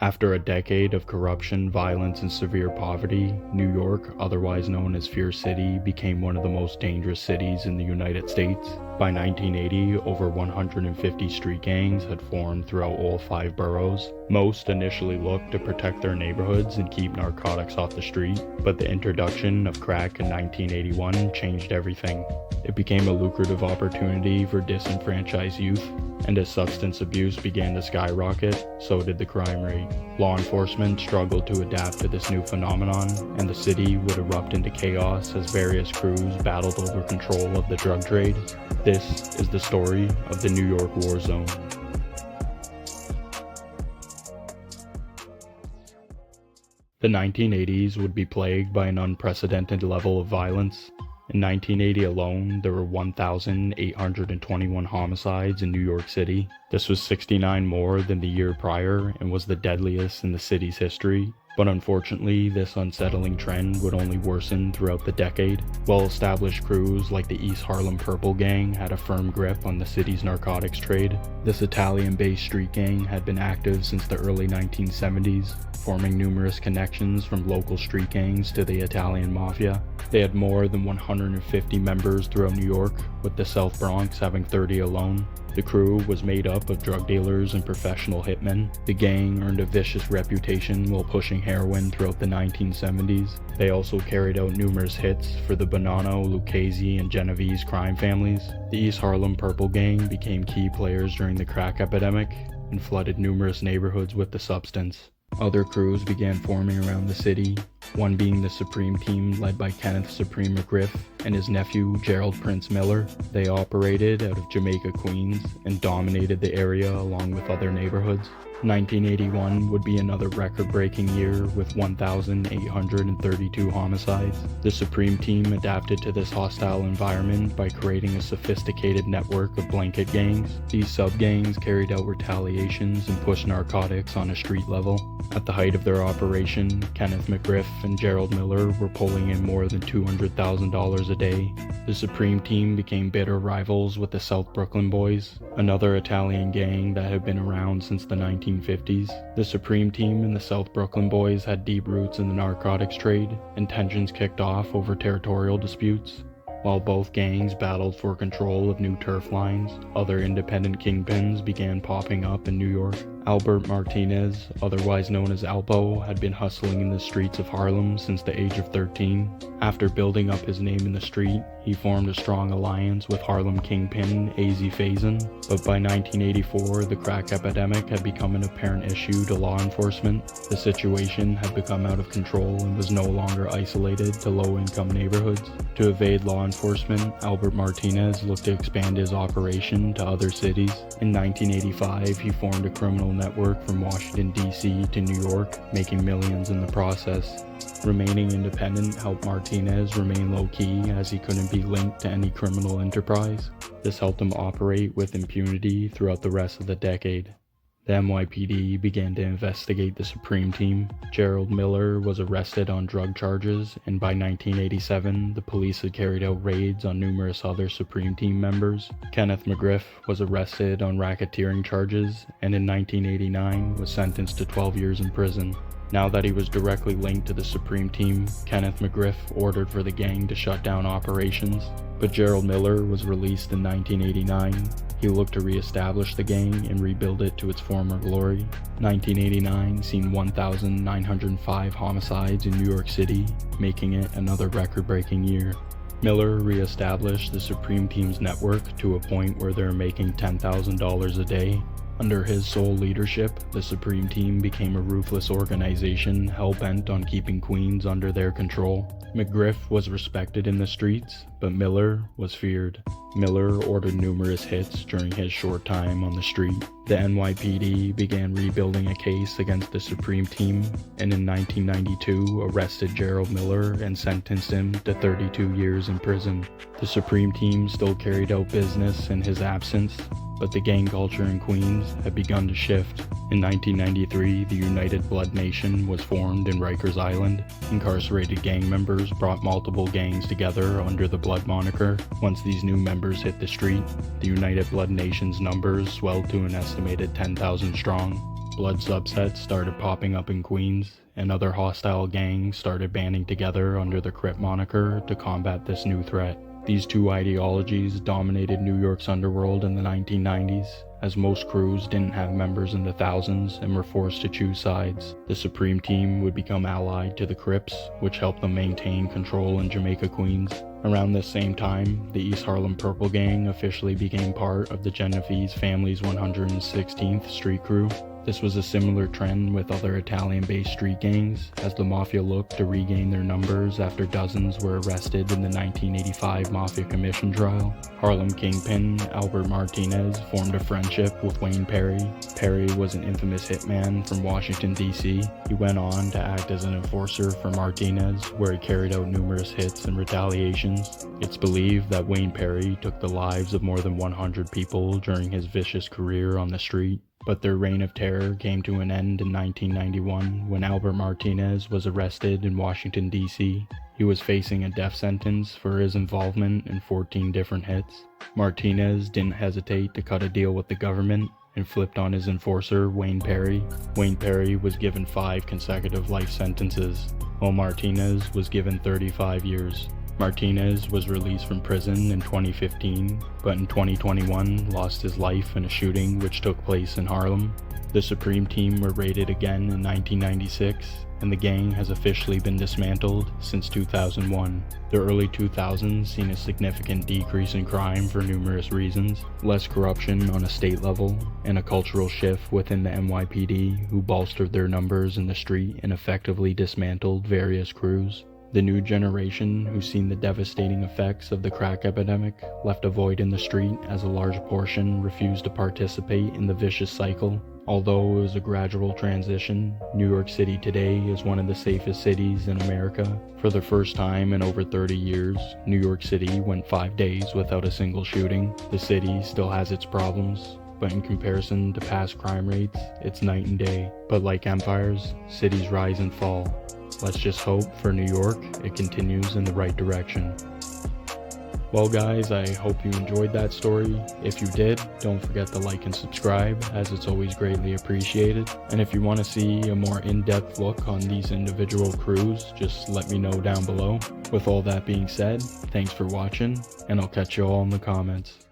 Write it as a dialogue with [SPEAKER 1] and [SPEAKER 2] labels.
[SPEAKER 1] After a decade of corruption, violence, and severe poverty, New York, otherwise known as Fear City, became one of the most dangerous cities in the United States. By 1980, over 150 street gangs had formed throughout all 5 boroughs. Most initially looked to protect their neighborhoods and keep narcotics off the street, but the introduction of crack in 1981 changed everything. It became a lucrative opportunity for disenfranchised youth, and as substance abuse began to skyrocket, so did the crime rate. Law enforcement struggled to adapt to this new phenomenon, and the city would erupt into chaos as various crews battled over control of the drug trade. This is the story of the New York Warzone. The 1980s would be plagued by an unprecedented level of violence. In 1980 alone, there were 1,821 homicides in New York City. This was 69 more than the year prior and was the deadliest in the city's history. But unfortunately, this unsettling trend would only worsen throughout the decade. Well-established crews like the East Harlem Purple Gang had a firm grip on the city's narcotics trade. This Italian-based street gang had been active since the early 1970s, forming numerous connections from local street gangs to the Italian mafia. They had more than 150 members throughout New York, with the South Bronx having 30 alone. The crew was made up of drug dealers and professional hitmen. The gang earned a vicious reputation while pushing heroin throughout the 1970s. They also carried out numerous hits for the Bonanno, Lucchese, and Genovese crime families. The East Harlem Purple Gang became key players during the crack epidemic and flooded numerous neighborhoods with the substance. Other crews began forming around the city, one being the Supreme Team led by Kenneth Supreme McGriff and his nephew Gerald Prince Miller. They operated out of Jamaica, Queens, and dominated the area along with other neighborhoods. 1981 would be another record-breaking year with 1,832 homicides. The Supreme Team adapted to this hostile environment by creating a sophisticated network of blanket gangs. These sub-gangs carried out retaliations and pushed narcotics on a street level. At the height of their operation, Kenneth McGriff and Gerald Miller were pulling in more than $200,000 a day. The Supreme Team became bitter rivals with the South Brooklyn Boys, another Italian gang that had been around since the 1950s. The Supreme Team and the South Brooklyn Boys had deep roots in the narcotics trade, and tensions kicked off over territorial disputes. While both gangs battled for control of new turf lines, other independent kingpins began popping up in New York. Albert Martinez, otherwise known as Alpo, had been hustling in the streets of Harlem since the age of 13. After building up his name in the street, he formed a strong alliance with Harlem kingpin A.Z. Faison. But by 1984, the crack epidemic had become an apparent issue to law enforcement. The situation had become out of control and was no longer isolated to low-income neighborhoods. To evade law enforcement, Albert Martinez looked to expand his operation to other cities. In 1985, he formed a criminal network from Washington, D.C. to New York, making millions in the process. Remaining independent helped Martinez remain low-key as he couldn't be linked to any criminal enterprise. This helped him operate with impunity throughout the rest of the decade. The NYPD began to investigate the Supreme Team. Gerald Miller was arrested on drug charges, and by 1987, the police had carried out raids on numerous other Supreme Team members. Kenneth McGriff was arrested on racketeering charges, and in 1989 was sentenced to 12 years in prison. Now that he was directly linked to the Supreme Team, Kenneth McGriff ordered for the gang to shut down operations. But Gerald Miller was released in 1989. He looked to re-establish the gang and rebuild it to its former glory. 1989 seen 1,905 homicides in New York City, making it another record-breaking year. Miller re-established the Supreme Team's network to a point where they were making $10,000 a day. Under his sole leadership, the Supreme Team became a ruthless organization hell-bent on keeping Queens under their control. McGriff was respected in the streets, but Miller was feared. Miller ordered numerous hits during his short time on the street. The NYPD began rebuilding a case against the Supreme Team, and in 1992 arrested Gerald Miller and sentenced him to 32 years in prison. The Supreme Team still carried out business in his absence, but the gang culture in Queens had begun to shift. In 1993, the United Blood Nation was formed in Rikers Island. Incarcerated gang members brought multiple gangs together under the Blood moniker. Once these new members hit the street, the United Blood Nation's numbers swelled to an estimated 10,000 strong. blood subsets started popping up in Queens, and other hostile gangs started banding together under the Crip moniker to combat this new threat. These two ideologies dominated New York's underworld in the 1990s, as most crews didn't have members in the thousands and were forced to choose sides. The Supreme Team would become allied to the Crips, which helped them maintain control in Jamaica, Queens. Around this same time, the East Harlem Purple Gang officially became part of the Genovese family's 116th Street Crew. This was a similar trend with other Italian-based street gangs, as the Mafia looked to regain their numbers after dozens were arrested in the 1985 Mafia Commission trial. Harlem Kingpin Albert Martinez formed a friendship with Wayne Perry. Perry was an infamous hitman from Washington, D.C. He went on to act as an enforcer for Martinez, where he carried out numerous hits and retaliations. It's believed that Wayne Perry took the lives of more than 100 people during his vicious career on the street. But their reign of terror came to an end in 1991 when Albert Martinez was arrested in Washington, D.C. He was facing a death sentence for his involvement in 14 different hits. Martinez didn't hesitate to cut a deal with the government and flipped on his enforcer, Wayne Perry. Wayne Perry was given 5 consecutive life sentences, while Martinez was given 35 years. Martinez was released from prison in 2015, but in 2021 lost his life in a shooting which took place in Harlem. The Supreme Team were raided again in 1996, and the gang has officially been dismantled since 2001. The early 2000s seen a significant decrease in crime for numerous reasons, less corruption on a state level, and a cultural shift within the NYPD who bolstered their numbers in the street and effectively dismantled various crews. The new generation, who's seen the devastating effects of the crack epidemic, left a void in the street as a large portion refused to participate in the vicious cycle. Although it was a gradual transition, New York City today is one of the safest cities in America. For the first time in over 30 years, New York City went 5 days without a single shooting. The city still has its problems, but in comparison to past crime rates, it's night and day. But like empires, cities rise and fall. Let's just hope for New York it continues in the right direction. Well guys, I hope you enjoyed that story. If you did, don't forget to like and subscribe, as it's always greatly appreciated. And if you want to see a more in-depth look on these individual crews, just let me know down below. With all that being said, thanks for watching, and I'll catch you all in the comments.